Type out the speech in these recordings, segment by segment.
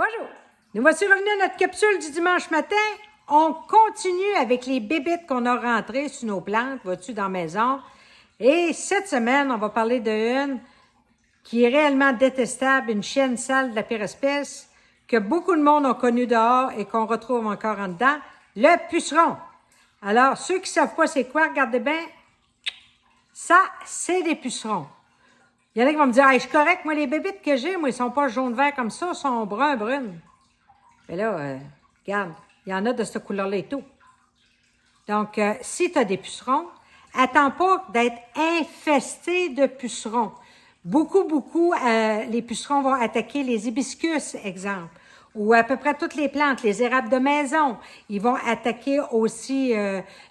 Bonjour! Nous voici revenus à notre capsule du dimanche matin. On continue avec les bébites qu'on a rentrées sur nos plantes, vois-tu, dans la maison. Et cette semaine, on va parler d'une qui est réellement détestable, une chienne sale de la pire espèce, que beaucoup de monde ont connu dehors et qu'on retrouve encore en dedans, le puceron. Alors, ceux qui ne savent pas c'est quoi, regardez bien, ça, c'est des pucerons. Il y en a qui vont me dire, hey, je suis correct, moi, les bébites que j'ai, moi, ils sont pas jaune-vert comme ça, ils sont brun-brunes. Mais là, regarde, il y en a de cette couleur-là et tout. Donc, si tu as des pucerons, attends pas d'être infesté de pucerons. Beaucoup, les pucerons vont attaquer les hibiscus, exemple, ou à peu près toutes les plantes, les érables de maison. Ils vont attaquer aussi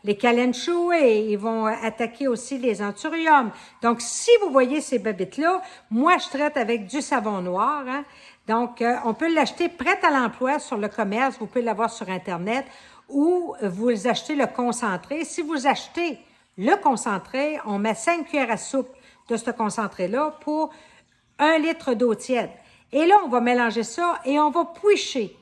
les calenchouées, ils vont attaquer aussi les anthuriums. Donc, si vous voyez ces bébites-là, moi, je traite avec du savon noir, hein. Donc, on peut l'acheter prêt à l'emploi sur le commerce, vous pouvez l'avoir sur Internet, ou vous achetez le concentré. Si vous achetez le concentré, on met 5 cuillères à soupe de ce concentré-là pour 1 litre d'eau tiède. Et là, on va mélanger ça et on va puicher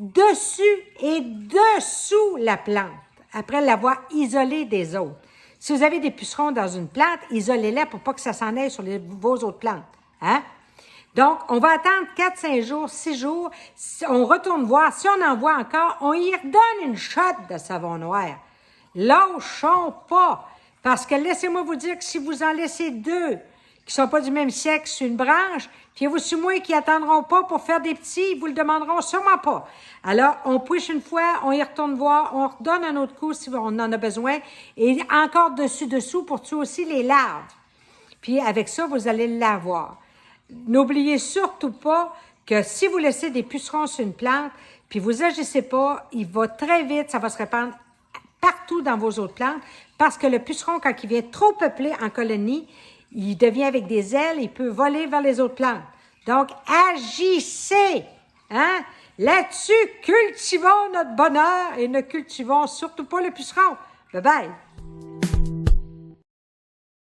dessus et dessous la plante, après l'avoir isolée des autres. Si vous avez des pucerons dans une plante, isolez-les pour pas que ça s'en aille sur vos autres plantes. Hein? Donc, on va attendre 4, 5 jours, 6 jours. On retourne voir. Si on en voit encore, on y redonne une shot de savon noir. Lâchons pas. Parce que laissez-moi vous dire que si vous en laissez 2 qui sont pas du même sexe sur une branche, fiez-vous sur moi qui attendront pas pour faire des petits, ils vous le demanderont sûrement pas. Alors, on push une fois, on y retourne voir, on redonne un autre coup si on en a besoin, et encore dessous pour tuer aussi les larves. Puis avec ça, vous allez l'avoir. N'oubliez surtout pas que si vous laissez des pucerons sur une plante, puis vous agissez pas, il va très vite, ça va se répandre partout dans vos autres plantes, parce que le puceron, quand il vient trop peupler en colonie, il devient avec des ailes, il peut voler vers les autres plantes. Donc, agissez! Hein? Là-dessus, cultivons notre bonheur et ne cultivons surtout pas le puceron. Bye bye!